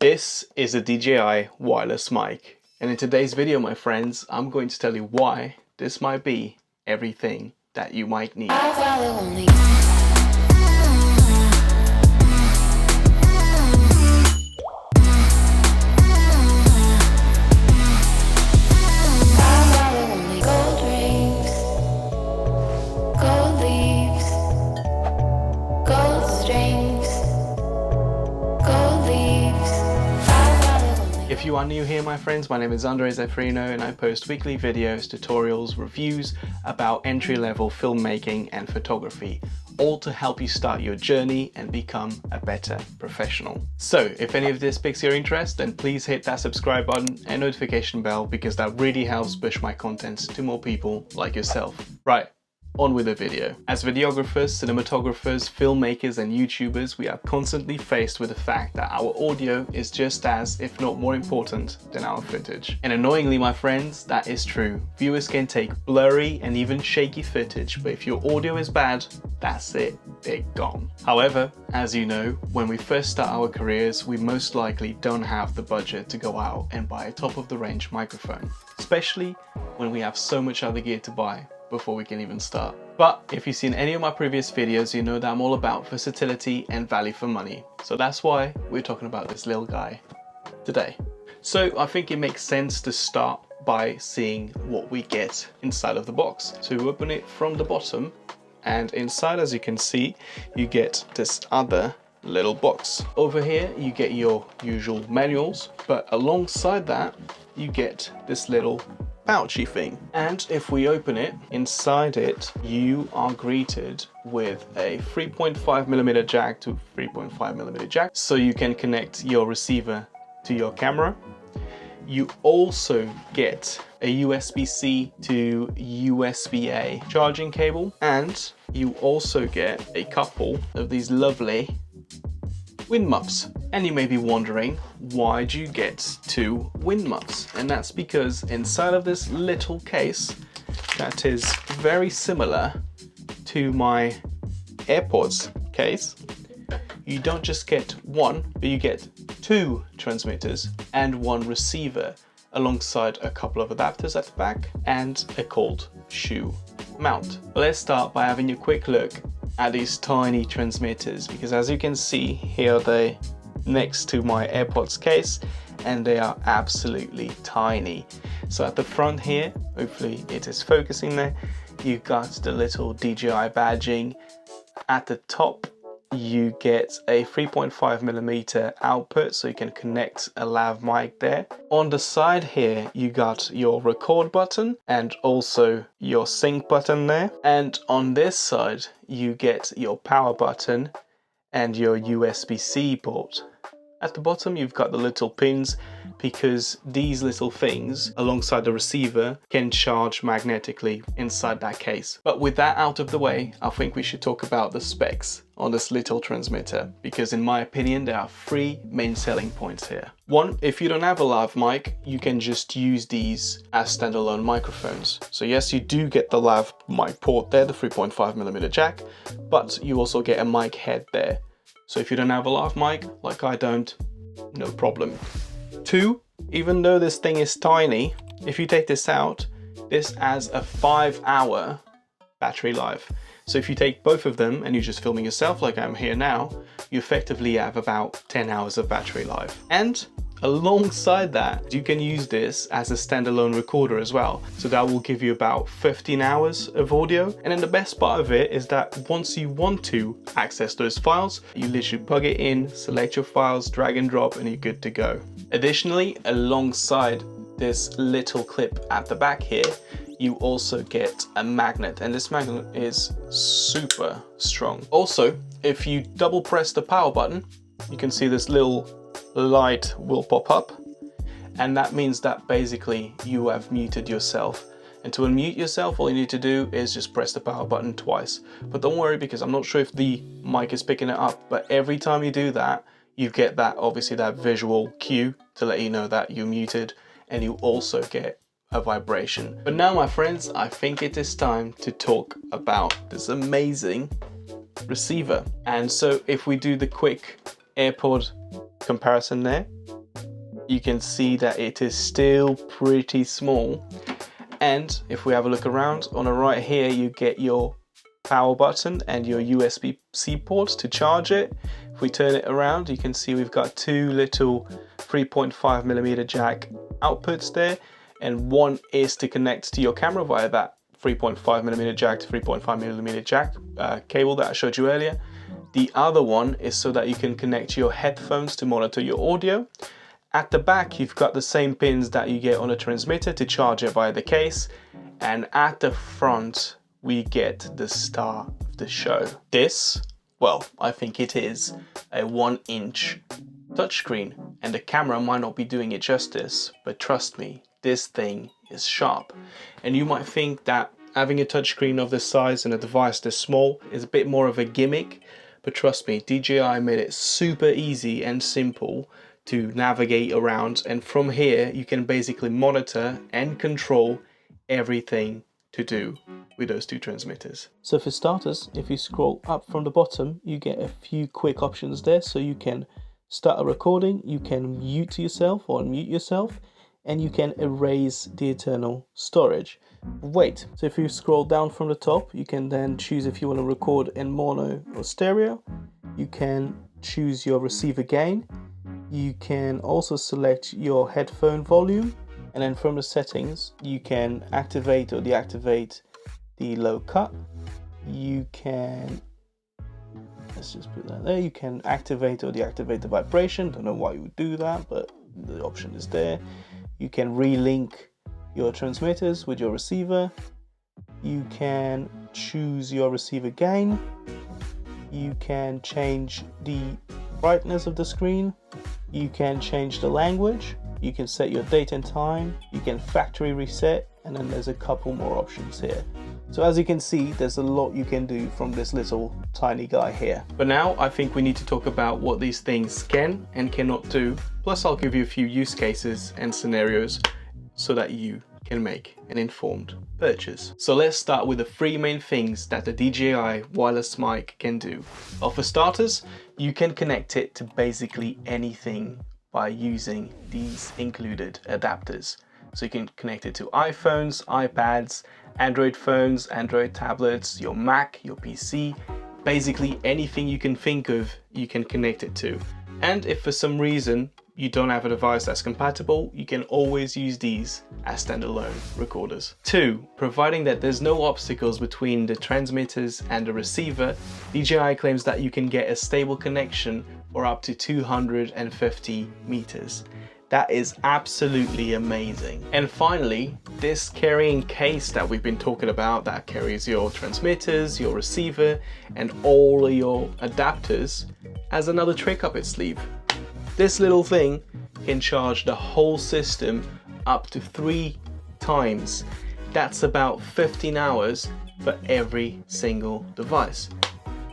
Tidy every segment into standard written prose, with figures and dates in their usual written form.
This is a DJI Wireless Mic, and in today's video, my friends, I'm going to tell you why this might be everything that you might need. If you are new here, my friends, my name is Zeferino and I post weekly videos, tutorials, reviews about entry-level filmmaking and photography, all to help you start your journey and become a better professional. So if any of this piques your interest, then please hit that subscribe button and notification bell, because that really helps push my content to more people like yourself. Right. On with the video. As videographers, cinematographers, filmmakers and YouTubers, we are constantly faced with the fact that our audio is just as, if not more important than our footage. And annoyingly, my friends, that is true. Viewers can take blurry and even shaky footage, but if your audio is bad, that's it, they're gone. However, as you know, when we first start our careers, we most likely don't have the budget to go out and buy a top-of-the-range microphone, especially when we have so much other gear to buy before we can even start. But if you've seen any of my previous videos, you know that I'm all about versatility and value for money. So that's why we're talking about this little guy today. So I think it makes sense to start by seeing what we get inside of the box. So we open it from the bottom, and inside, as you can see, you get this other little box. Over here you get your usual manuals, but alongside that you get this little pouchy thing. And if we open it, inside it you are greeted with a 3.5mm jack to 3.5mm jack, so you can connect your receiver to your camera. You also get a USB-C to USB-A charging cable, and you also get a couple of these lovely wind muffs. And you may be wondering, why do you get two wind muffs? And that's because inside of this little case that is very similar to my AirPods case, you don't just get one, but you get two transmitters and one receiver, alongside a couple of adapters at the back and a cold shoe mount. But let's start by having a quick look at these tiny transmitters, because as you can see, here they next to my AirPods case, and they are absolutely tiny. So at the front here, hopefully it is focusing there, you've got the little DJI badging. At the top you get a 3.5mm output, so you can connect a lav mic there. On the side here you got your record button and also your sync button there, and on this side you get your power button and your USB-C port. At the bottom you've got the little pins, because these little things alongside the receiver can charge magnetically inside that case. But with that out of the way, I think we should talk about the specs on this little transmitter, because in my opinion there are three main selling points here. One, if you don't have a lav mic, you can just use these as standalone microphones. So yes, you do get the lav mic port there, the 3.5mm jack, but you also get a mic head there. So if you don't have a lav mic, like I don't, no problem. Two, even though this thing is tiny, if you take this out, this has a 5-hour battery life. So if you take both of them and you're just filming yourself like I'm here now, you effectively have about 10 hours of battery life. And alongside that, you can use this as a standalone recorder as well. So that will give you about 15 hours of audio. And then the best part of it is that once you want to access those files, you literally plug it in, select your files, drag and drop, and you're good to go. Additionally, alongside this little clip at the back here, you also get a magnet, and this magnet is super strong. Also, if you double press the power button, you can see this little light will pop up, and that means that basically you have muted yourself. And to unmute yourself, all you need to do is just press the power button twice. But don't worry, because I'm not sure if the mic is picking it up, but every time you do that, you get that, obviously, that visual cue to let you know that you're muted, and you also get a vibration. But now, my friends, I think it is time to talk about this amazing receiver. And so if we do the quick AirPod comparison there, you can see that it is still pretty small. And if we have a look around, on the right here, you get your power button and your USB-C ports to charge it. If we turn it around, you can see we've got two little 3.5mm jack outputs there, and one is to connect to your camera via that 3.5mm jack to 3.5mm jack cable that I showed you earlier. The other one is so that you can connect your headphones to monitor your audio. At the back, you've got the same pins that you get on a transmitter to charge it via the case, and at the front we get the star of the show. This, well, I think it is a 1-inch touchscreen, and the camera might not be doing it justice, but trust me, this thing is sharp. And you might think that having a touchscreen of this size and a device this small is a bit more of a gimmick, but trust me, DJI made it super easy and simple to navigate around, and from here you can basically monitor and control everything to do with those two transmitters. So for starters, if you scroll up from the bottom, you get a few quick options there. So you can start a recording, you can mute yourself or unmute yourself, and you can erase the internal storage. Wait, so if you scroll down from the top, you can then choose if you want to record in mono or stereo. You can choose your receiver gain. You can also select your headphone volume, and then from the settings you can activate or deactivate the low cut. You can, let's just put that there, you can activate or deactivate the vibration. Don't know why you would do that, but the option is there. You can relink your transmitters with your receiver. You can choose your receiver gain. You can change the brightness of the screen. You can change the language. You can set your date and time. You can factory reset, and then there's a couple more options here. So as you can see, there's a lot you can do from this little tiny guy here. But now I think we need to talk about what these things can and cannot do. Plus I'll give you a few use cases and scenarios so that you can make an informed purchase. So let's start with the three main things that the DJI Wireless Mic can do. Well, for starters, you can connect it to basically anything by using these included adapters. So you can connect it to iPhones, iPads, Android phones, Android tablets, your Mac, your PC, basically anything you can think of, you can connect it to. And if for some reason you don't have a device that's compatible, you can always use these as standalone recorders. 2, providing that there's no obstacles between the transmitters and the receiver, DJI claims that you can get a stable connection for up to 250 meters. That is absolutely amazing. And finally, this carrying case that we've been talking about that carries your transmitters, your receiver, and all of your adapters has another trick up its sleeve. This little thing can charge the whole system up to 3 times. That's about 15 hours for every single device.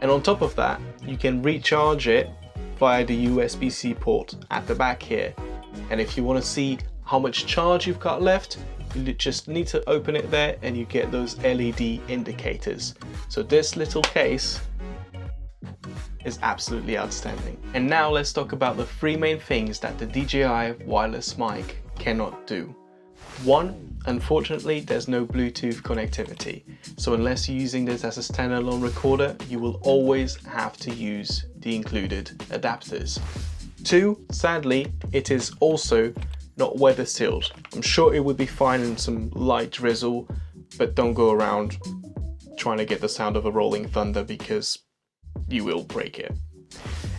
And on top of that, you can recharge it via the USB-C port at the back here. And if you want to see how much charge you've got left, you just need to open it there and you get those LED indicators. So this little case is absolutely outstanding. And now let's talk about the 3 main things that the DJI Wireless Mic cannot do. 1, unfortunately, there's no Bluetooth connectivity. So unless you're using this as a standalone recorder, you will always have to use the included adapters. 2, sadly, it is also not weather sealed. I'm sure it would be fine in some light drizzle, but don't go around trying to get the sound of a rolling thunder because you will break it.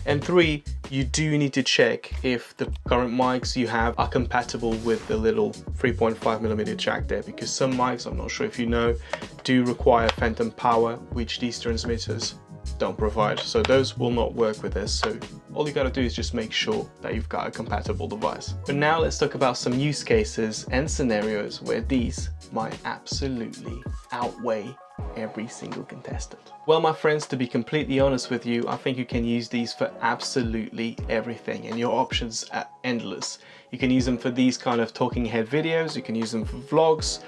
And 3, you do need to check if the current mics you have are compatible with the little 3.5mm jack there, because some mics, I'm not sure if you know, do require phantom power, which these transmitters don't provide. So those will not work with this. So all you gotta do is just make sure that you've got a compatible device. But now let's talk about some use cases and scenarios where these might absolutely outweigh every single contestant. Well, my friends, to be completely honest with you, I think you can use these for absolutely everything, and your options are endless. You can use them for these kind of talking head videos, you can use them for vlogs.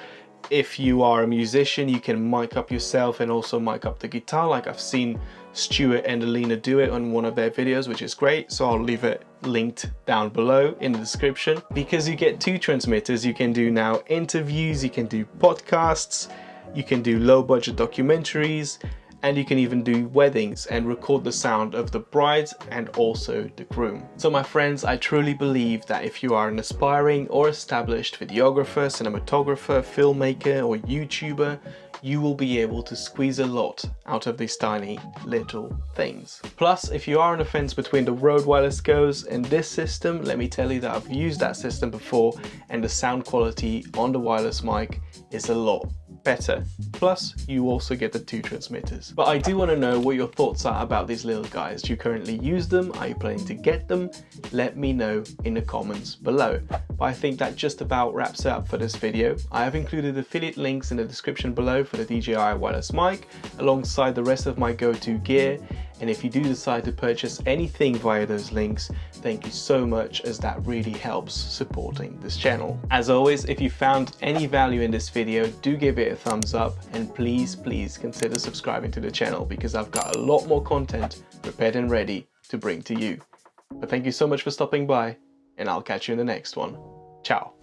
If you are a musician, you can mic up yourself and also mic up the guitar, like I've seen Stewart and Alina do it on one of their videos, which is great. So I'll leave it linked down below in the description. Because you get 2 transmitters, you can do now interviews, you can do podcasts, you can do low budget documentaries, and you can even do weddings and record the sound of the bride and also the groom. So my friends, I truly believe that if you are an aspiring or established videographer, cinematographer, filmmaker or YouTuber, you will be able to squeeze a lot out of these tiny little things. Plus, if you are on the fence between the Rode Wireless Goes and this system, let me tell you that I've used that system before and the sound quality on the wireless mic is a lot better. Plus, you also get the 2 transmitters. But I do want to know what your thoughts are about these little guys. Do you currently use them? Are you planning to get them? Let me know in the comments below. But I think that just about wraps it up for this video. I have included affiliate links in the description below for the DJI Wireless Mic, alongside the rest of my go-to gear. And if you do decide to purchase anything via those links, thank you so much, as that really helps supporting this channel. As always, if you found any value in this video, do give it a thumbs up, and please consider subscribing to the channel, because I've got a lot more content prepared and ready to bring to you. But thank you so much for stopping by, and I'll catch you in the next one. Ciao.